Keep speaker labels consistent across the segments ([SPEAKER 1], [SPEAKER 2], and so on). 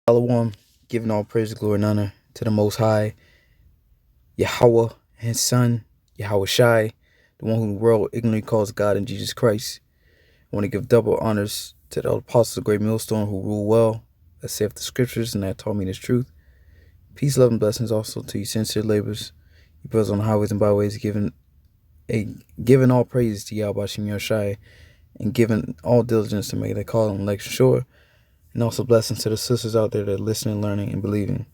[SPEAKER 1] Shalom, giving all praise, glory, and honor to the Most High, Yahweh, and His Son, Yahweh Shai, the one who the world ignorantly calls God in Jesus Christ. I want to give double honors to the apostles of the great millstone who rule well, that saith the scriptures, and that taught me this truth. Peace, love, and blessings also to you sincere laborers, you brothers on the highways and byways, giving all praises to Yahweh Shem Shai, and giving all diligence to make that call and election sure. And also blessings to the sisters out there that are listening, learning, and believing.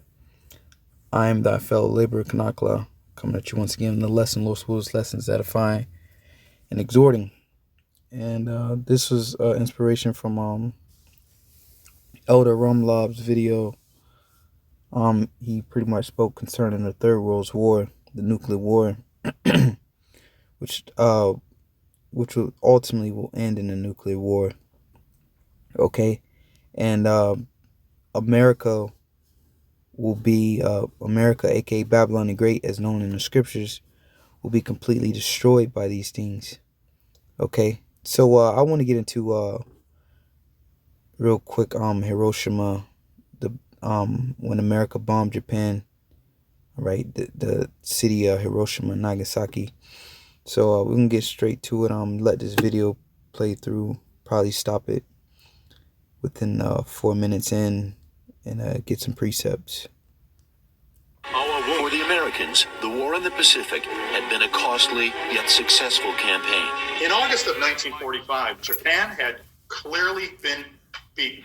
[SPEAKER 1] I am thy fellow laborer, Kanakla, coming at you once again in the lesson, Lord's Wills, lessons edifying and exhorting. And this was inspiration from Elder Rumlob's video. He pretty much spoke concerning the Third World War, the nuclear war, which will ultimately will end in a nuclear war. Okay, and America will be America, aka Babylon the Great, as known in the scriptures, will be completely destroyed by these things. Okay, so I want to get into real quick Hiroshima, the when America bombed Japan, right? The city of Hiroshima, Nagasaki. So we can get straight to it. Let this video play through. Probably stop it within 4 minutes in, and get some precepts.
[SPEAKER 2] For the Americans, the war in the Pacific had been a costly yet successful campaign.
[SPEAKER 3] In August of 1945, Japan had clearly been beaten.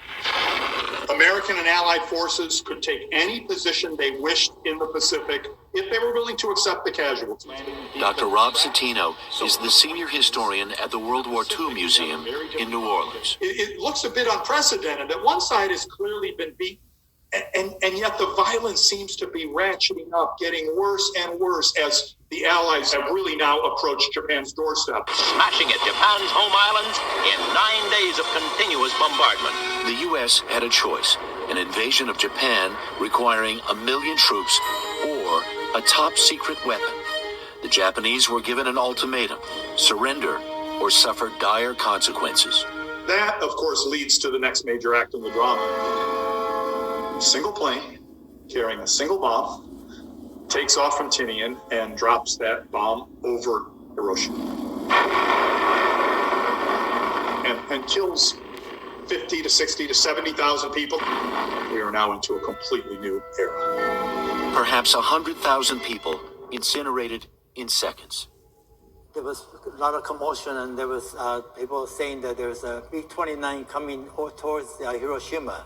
[SPEAKER 3] American and Allied forces could take any position they wished in the Pacific if they were willing to accept the casualties.
[SPEAKER 2] Dr. Rob Citino is the senior historian at the World War II Museum in New Orleans.
[SPEAKER 3] It looks a bit unprecedented that one side has clearly been beaten, and yet the violence seems to be ratcheting up, getting worse and worse as the Allies have really now approached Japan's doorstep.
[SPEAKER 4] Smashing at Japan's home islands in 9 days of continuous bombardment.
[SPEAKER 2] The U.S. had a choice, an invasion of Japan requiring 1 million troops or a top-secret weapon. The Japanese were given an ultimatum: surrender or suffer dire consequences.
[SPEAKER 3] That, of course, leads to the next major act in the drama. A single plane carrying a single bomb takes off from Tinian and drops that bomb over Hiroshima and kills 50 to 60 to 70,000 people. We are now into a completely new era.
[SPEAKER 2] Perhaps 100,000 people incinerated in seconds.
[SPEAKER 5] There was a lot of commotion, and there was people saying that there's a B-29 coming towards Hiroshima.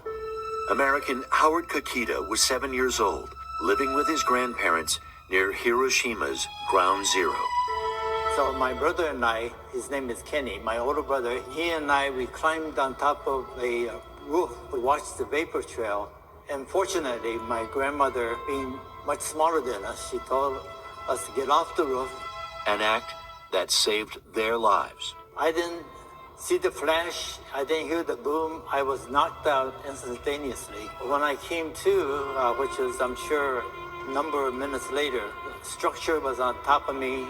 [SPEAKER 2] American Howard Kakita was 7 years old, living with his grandparents near Hiroshima's ground zero.
[SPEAKER 5] So my brother and I, his name is Kenny, my older brother, he and I, we climbed on top of a roof to watch the vapor trail. And fortunately, my grandmother, being much smaller than us, she told us to get off the roof.
[SPEAKER 2] An act that saved their lives.
[SPEAKER 5] I didn't see the flash, I didn't hear the boom, I was knocked out instantaneously. When I came to, which is, I'm sure, a number of minutes later, the structure was on top of me,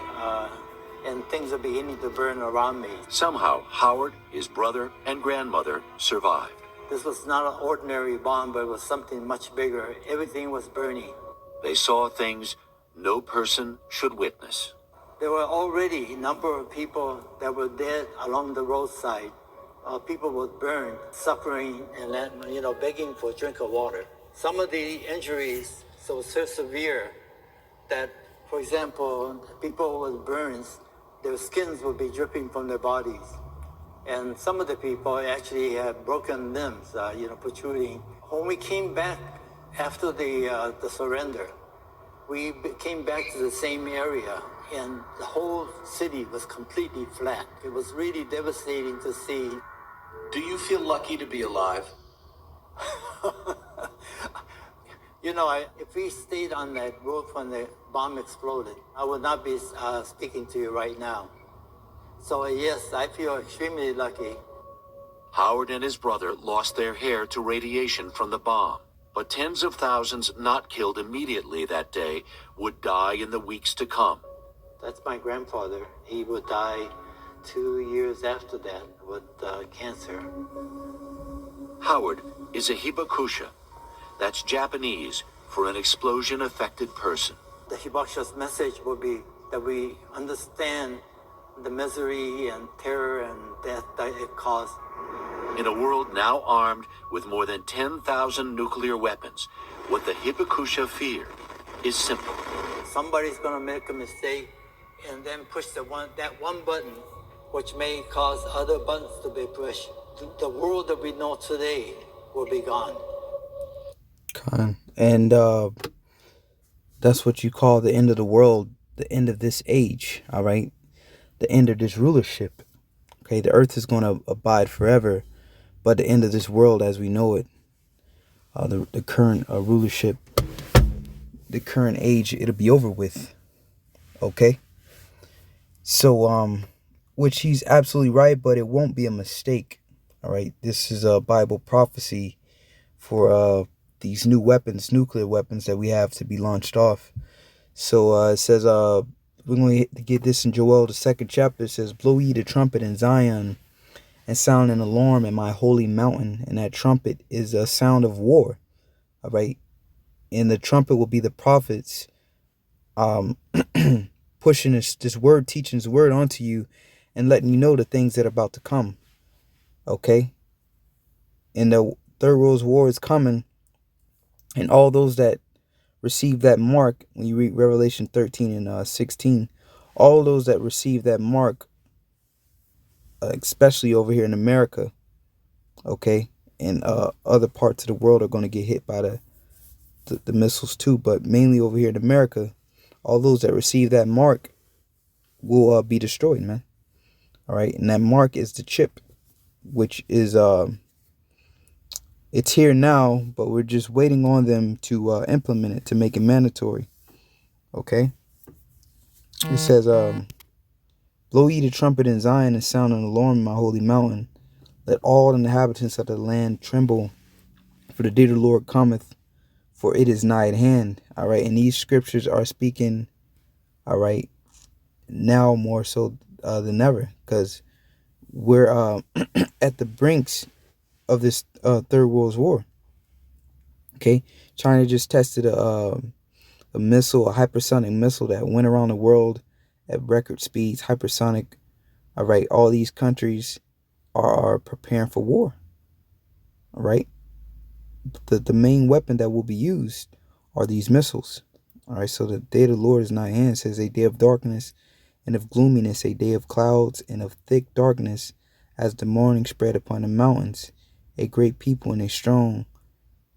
[SPEAKER 5] and things are beginning to burn around me.
[SPEAKER 2] Somehow, Howard, his brother, and grandmother survived.
[SPEAKER 5] This was not an ordinary bomb, but it was something much bigger. Everything was burning.
[SPEAKER 2] They saw things no person should witness.
[SPEAKER 5] There were already a number of people that were dead along the roadside. People were burned, suffering, and begging for a drink of water. Some of the injuries so severe that, for example, people with burns, their skins would be dripping from their bodies. And some of the people actually had broken limbs, protruding. When we came back after the surrender, we came back to the same area, and the whole city was completely flat. It was really devastating to see.
[SPEAKER 2] Do you feel lucky to be alive?
[SPEAKER 5] If we stayed on that roof when the bomb exploded, I would not be speaking to you right now. So yes, I feel extremely lucky.
[SPEAKER 2] Howard and his brother lost their hair to radiation from the bomb, but tens of thousands not killed immediately that day would die in the weeks to come.
[SPEAKER 5] That's my grandfather. He would die 2 years after that with cancer.
[SPEAKER 2] Howard is a hibakusha, That's Japanese for an explosion-affected person.
[SPEAKER 5] The Hibakusha's message will be that we understand the misery and terror and death that it caused.
[SPEAKER 2] In a world now armed with more than 10,000 nuclear weapons, what the Hibakusha fear is simple.
[SPEAKER 5] Somebody's going to make a mistake and then push that one button, which may cause other buttons to be pushed. The world that we know today will be gone.
[SPEAKER 1] And that's what you call the end of the world, the end of this age, all right? The end of this rulership. Okay, the earth is going to abide forever, but the end of this world as we know it, the current rulership, the current age, it'll be over with. Okay? So, which he's absolutely right, but it won't be a mistake. All right? This is a Bible prophecy for these new weapons, nuclear weapons that we have to be launched off. So it says, we're going to get this in Joel, the 2nd chapter. It says, blow ye the trumpet in Zion and sound an alarm in my holy mountain. And that trumpet is a sound of war. All right. And the trumpet will be the prophets pushing this word, teaching this word onto you and letting you know the things that are about to come. Okay. And the third world war is coming. And all those that receive that mark, when you read Revelation 13 and 16, all those that receive that mark, especially over here in America, okay, and other parts of the world are going to get hit by the missiles too, but mainly over here in America, all those that receive that mark will be destroyed, man. All right, and that mark is the chip, which is it's here now, but we're just waiting on them to implement it, to make it mandatory. Okay. It says, blow ye the trumpet in Zion and sound an alarm in my holy mountain. Let all inhabitants of the land tremble, for the day of the Lord cometh, for it is nigh at hand. All right. And these scriptures are speaking, all right, now more so than ever, because we're at the brinks of this third world war. Okay. China just tested a missile, a hypersonic missile that went around the world at record speeds, hypersonic. All right. All these countries are preparing for war. All right. The main weapon that will be used are these missiles. All right. So the day of the Lord is nigh at hand. It says a day of darkness and of gloominess, a day of clouds and of thick darkness, as the morning spread upon the mountains. A great people and a strong.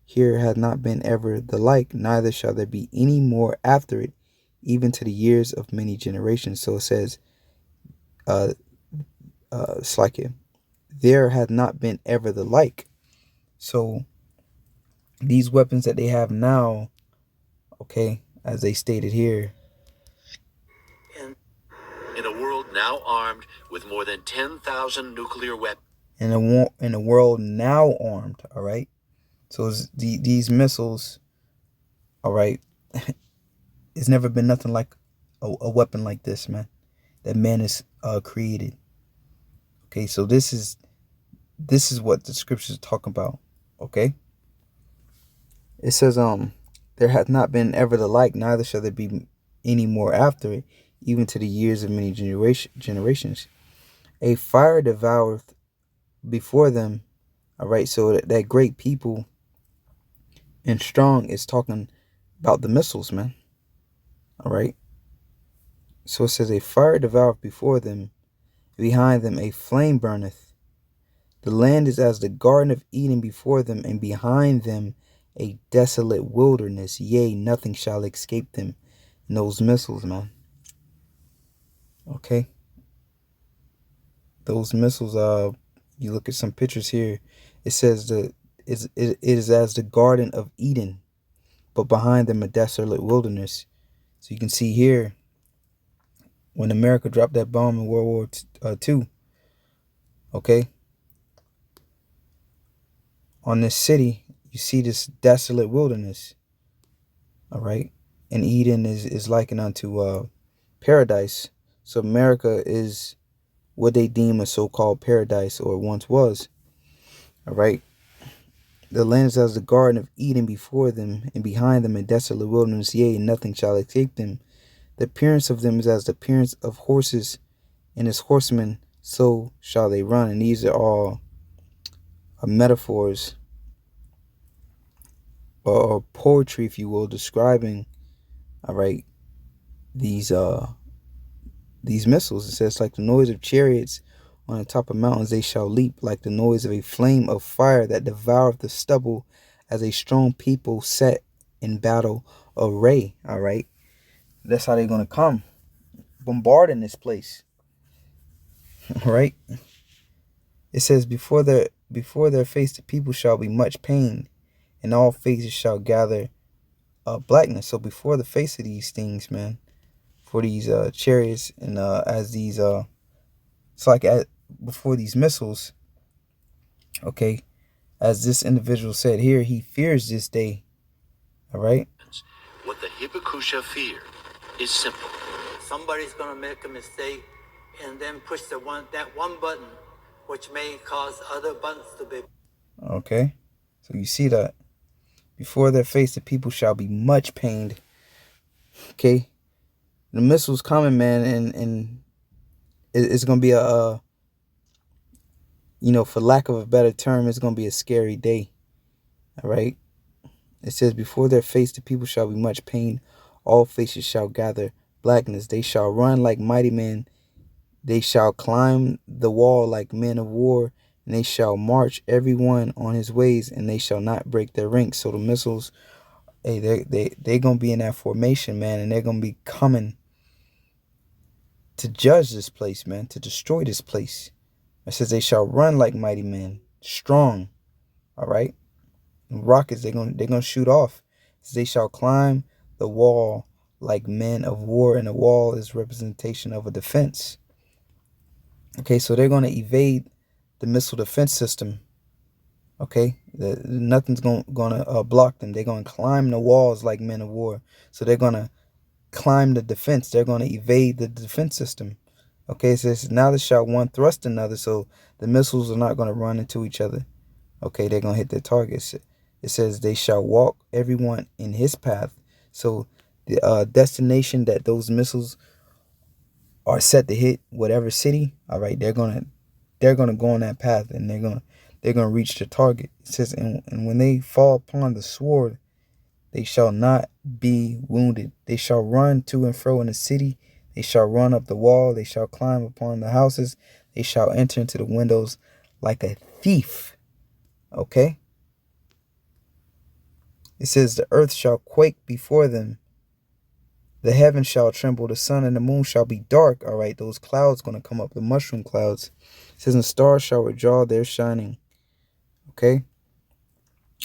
[SPEAKER 1] Here hath not been ever the like, neither shall there be any more after it, even to the years of many generations. So it says, it's like it. There hath not been ever the like. So these weapons that they have now, okay, as they stated here.
[SPEAKER 2] In a world now armed with more than 10,000 nuclear weapons.
[SPEAKER 1] In a world now armed, all right? So these missiles, all right, it's never been nothing like a weapon like this, man, that man has created. Okay, so this is what the scriptures talk about, okay? It says, there hath not been ever the like, neither shall there be any more after it, even to the years of many generations. A fire devoureth before them, all right? So that great people and strong is talking about the missiles, man. All right. So it says, a fire devoureth before them, behind them a flame burneth. The land is as the garden of Eden before them, and behind them a desolate wilderness. Yea, nothing shall escape them. And those missiles, man. Okay. Those missiles, you look at some pictures here. It says it is as the garden of Eden, but behind them a desolate wilderness. So you can see here, when America dropped that bomb in World War II, okay, on this city, you see this desolate wilderness, all right? And Eden is likened unto paradise. So America is what they deem a so-called paradise, or once was, all right? The land is as the garden of Eden before them, and behind them a desolate wilderness, yea, nothing shall escape them. The appearance of them is as the appearance of horses and as horsemen, so shall they run. And these are all metaphors or poetry, if you will, describing, all right, these missiles. It says, like the noise of chariots on the top of mountains, they shall leap, like the noise of a flame of fire that devoureth the stubble, as a strong people set in battle array. All right, that's how they're gonna come, bombarding this place. All right. It says, before their face the people shall be much pained, and all faces shall gather blackness. So before the face of these things, man, for these chariots and as these it's like before these missiles, okay, as this individual said here, he fears this day. All right.
[SPEAKER 2] What the Hibakusha fear is simple.
[SPEAKER 5] Somebody's going to make a mistake and then push that one button, which may cause other buttons to be.
[SPEAKER 1] Okay. So you see that before their face the people shall be much pained. Okay. The missiles coming, man, and it's gonna be a for lack of a better term, it's gonna be a scary day. All right. It says, before their face the people shall be much pained, all faces shall gather blackness. They shall run like mighty men. They shall climb the wall like men of war, and they shall march every one on his ways, and they shall not break their ranks. So the missiles, hey, they're gonna be in that formation, man, and they're gonna be coming to judge this place, man, to destroy this place. It says they shall run like mighty men, strong. All right. Rockets they're gonna shoot off. They shall climb the wall like men of war, and the wall is representation of a defense. Okay, so they're gonna evade the missile defense system. Okay, nothing's gonna block them. They're gonna climb the walls like men of war. So they're gonna climb the defense. They're gonna evade the defense system. Okay, it says now shall one thrust another, so the missiles are not gonna run into each other. Okay, they're gonna hit their targets. It says they shall walk everyone in his path. So the destination that those missiles are set to hit, whatever city, all right, they're gonna go on that path, and they're gonna reach the target. It says, and when they fall upon the sword, they shall not be wounded. They shall run to and fro in the city. They shall run up the wall. They shall climb upon the houses. They shall enter into the windows like a thief. Okay. It says the earth shall quake before them. The heavens shall tremble. The sun and the moon shall be dark. All right, those clouds going to come up, the mushroom clouds. It says, and stars shall withdraw their shining. Okay.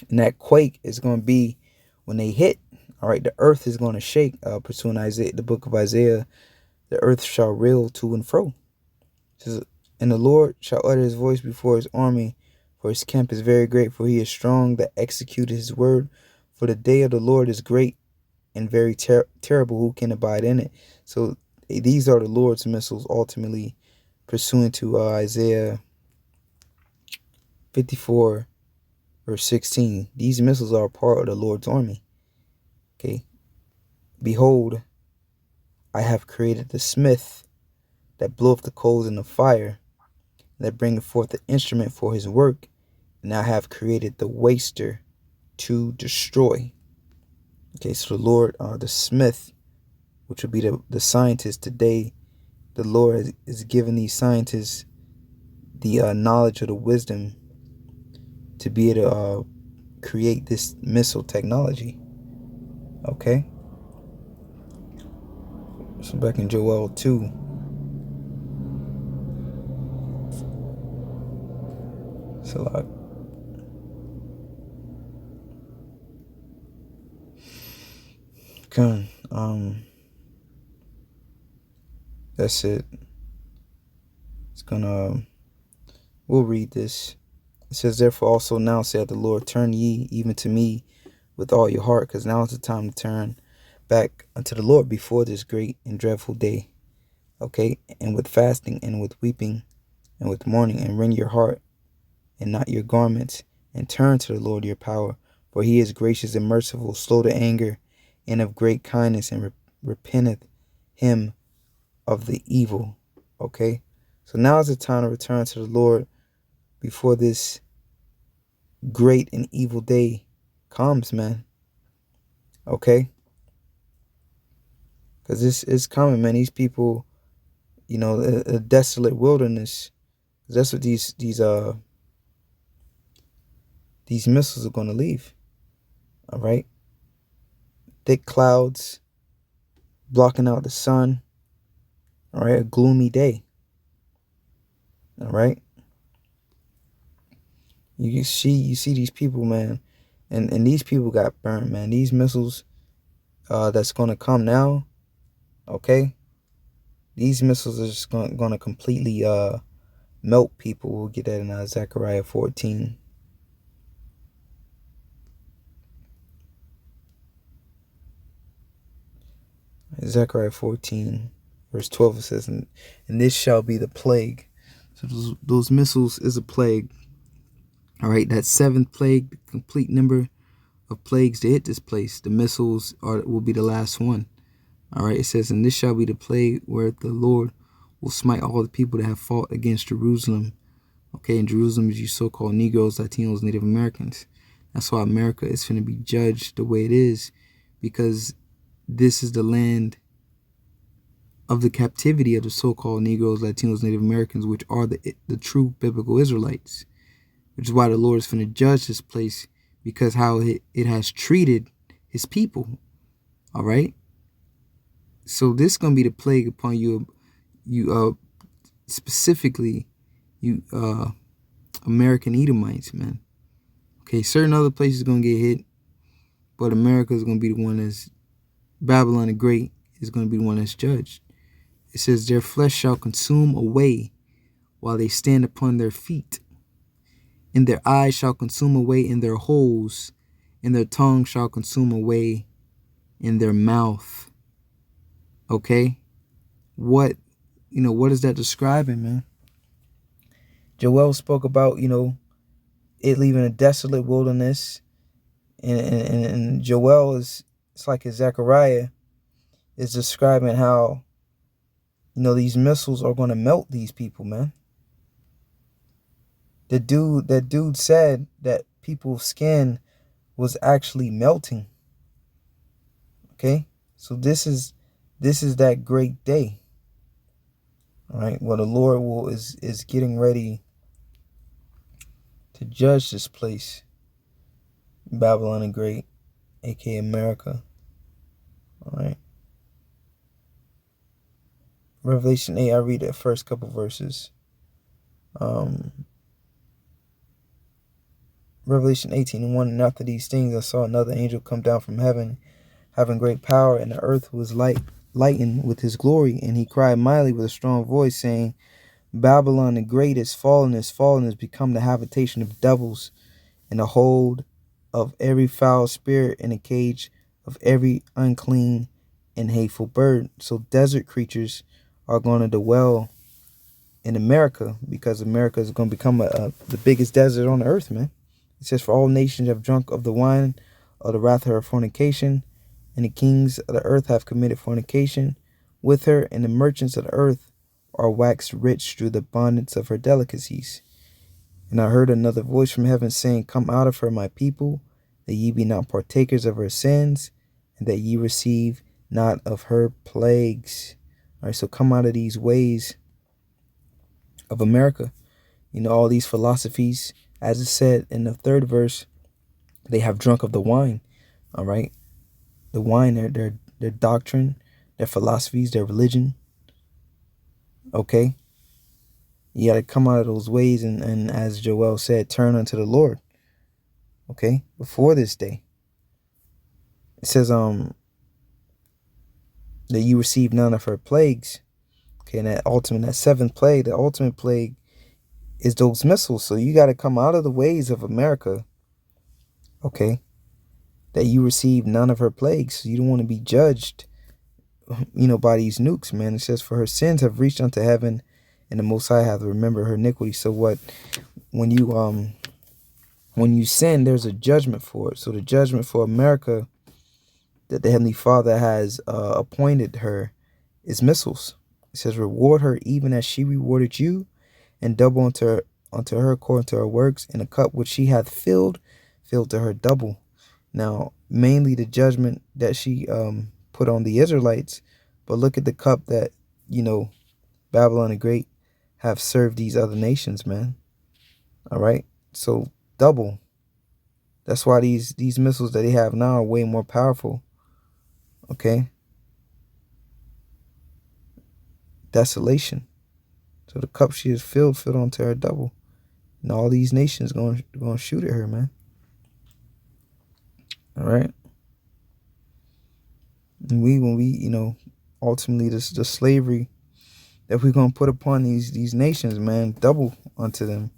[SPEAKER 1] And that quake is going to be when they hit. All right, the earth is going to shake. Pursuing Isaiah, the book of Isaiah, the earth shall reel to and fro. It says, and the Lord shall utter his voice before his army, for his camp is very great, for he is strong that executed his word. For the day of the Lord is great and very terrible. Who can abide in it? So these are the Lord's missiles, ultimately pursuant to Isaiah 54, verse 16. These missiles are part of the Lord's army. Okay. Behold, I have created the smith that bloweth the coals in the fire, that bringeth forth the instrument for his work, and I have created the waster to destroy. Okay, so the Lord, the smith, which would be the scientist today, the Lord is giving these scientists the knowledge or the wisdom to be able to create this missile technology. Okay, so back in Joel 2. So like, that's it. We'll read this. It says, therefore also now saith the Lord, turn ye even to me with all your heart, because now is the time to turn back unto the Lord before this great and dreadful day. Okay, and with fasting and with weeping and with mourning, and rend your heart and not your garments, and turn to the Lord your power, for he is gracious and merciful, slow to anger, and of great kindness, and repenteth him of the evil. Okay? So now is the time to return to the Lord before this great and evil day comes, man. Okay? Because this is coming, man. These people, a desolate wilderness. That's what these missiles are going to leave. All right? Thick clouds blocking out the sun. All right? A gloomy day. All right? You see these people, man. And these people got burned, man. These missiles that's going to come now, okay? These missiles are just going to completely melt people. We'll get that in Zechariah 14. Zechariah 14, verse 12, it says, and this shall be the plague. So those missiles is a plague. All right, that seventh plague, the complete number of plagues to hit this place. The missiles will be the last one. All right, it says, and this shall be the plague where the Lord will smite all the people that have fought against Jerusalem. Okay, and Jerusalem is you so-called Negroes, Latinos, Native Americans. That's why America is going to be judged the way it is, because this is the land of the captivity of the so-called Negroes, Latinos, Native Americans, which are the true biblical Israelites. Which is why the Lord is going to judge this place, because how it has treated his people. All right. So this is going to be the plague upon you specifically, you American Edomites, man. Okay, certain other places are going to get hit, but America is going to be the one that's, Babylon the Great is going to be the one that's judged. It says, their flesh shall consume away while they stand upon their feet. And their eyes shall consume away in their holes, and their tongue shall consume away in their mouth. Okay? What is that describing, man? Joel spoke about, it leaving a desolate wilderness. And Joel it's like Zechariah is describing how, these missiles are going to melt these people, man. That dude said that people's skin was actually melting. Okay? So this is that great day. All right? Well, the Lord is getting ready to judge this place. Babylon the Great, aka America. All right? Revelation 8, I read the first couple verses. Revelation 18:1, and after these things I saw another angel come down from heaven, having great power, and the earth was lightened with his glory. And he cried mightily with a strong voice, saying, Babylon the Great is fallen, is become the habitation of devils, and the hold of every foul spirit, and a cage of every unclean and hateful bird. So desert creatures are going to dwell in America, because America is going to become the biggest desert on the earth, man. It says, for all nations have drunk of the wine of the wrath of her fornication, and the kings of the earth have committed fornication with her, and the merchants of the earth are waxed rich through the abundance of her delicacies. And I heard another voice from heaven saying, come out of her, my people, that ye be not partakers of her sins, and that ye receive not of her plagues. All right, so come out of these ways of America. All these philosophies, as it said in the third verse, they have drunk of the wine. All right, the wine, their doctrine, their philosophies, their religion. Okay, you got to come out of those ways, and as Joel said, turn unto the Lord. Okay, before this day. It says that you receive none of her plagues. Okay, and that seventh plague, the ultimate plague is those missiles. So you got to come out of the ways of America. Okay, that you receive none of her plagues. So you don't want to be judged, by these nukes, man. It says, for her sins have reached unto heaven, and the Most High hath remembered her iniquity. So what? When you When you sin, there's a judgment for it. So the judgment for America that the Heavenly Father has appointed her is missiles. It says, reward her even as she rewarded you, and double unto her according to her works, and the cup which she hath filled, filled to her double. Now, mainly the judgment that she put on the Israelites, but look at the cup that, Babylon the Great have served these other nations, man. All right? So double. That's why these missiles that they have now are way more powerful. Okay? Desolation. So the cup she has filled onto her double. And all these nations going to shoot at her, man. All right? And when we, ultimately the slavery that we're going to put upon these nations, man, double unto them.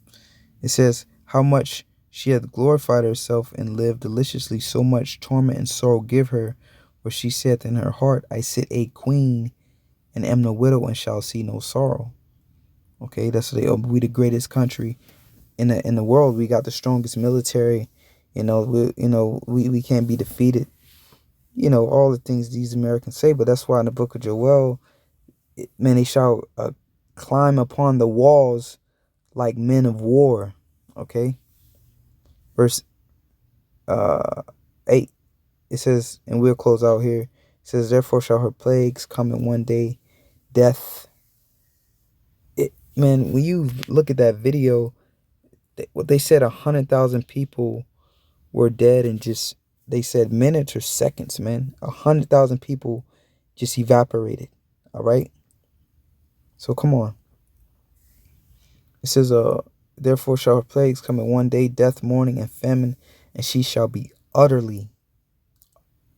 [SPEAKER 1] It says, how much she hath glorified herself and lived deliciously, so much torment and sorrow give her. For she saith in her heart, I sit a queen and am no widow and shall see no sorrow. Okay, that's what we the greatest country in the world. We got the strongest military. We can't be defeated. All the things these Americans say, but that's why in the book of Joel, man, they shall climb upon the walls like men of war. Okay, verse 8, it says, and we'll close out here. It says, therefore shall her plagues come in one day, death. Man, when you look at that video, what they said, 100,000 people were dead in just, they said minutes or seconds, man. 100,000 people just evaporated. All right. So come on. It says, therefore shall her plagues come in one day, death, mourning, and famine, and she shall be utterly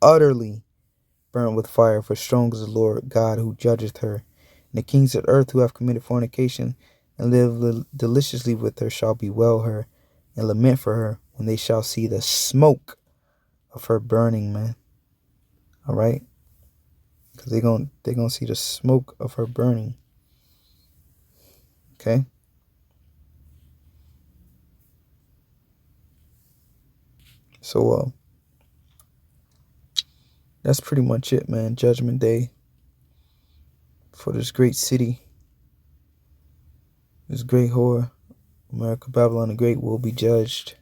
[SPEAKER 1] burned with fire, for strong is the Lord God who judgeth her. And the kings of earth who have committed fornication and live deliciously with her shall bewail her and lament for her when they shall see the smoke of her burning, man. All right? Because they're gonna see the smoke of her burning. Okay? So, that's pretty much it, man. Judgment Day for this great city, this great whore, America, Babylon the Great, will be judged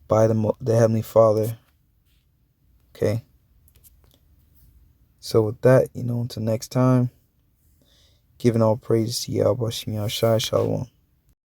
[SPEAKER 1] by the Heavenly Father. Okay? So with that, until next time, giving all praise to Yahweh Shem Yahshai Shalom.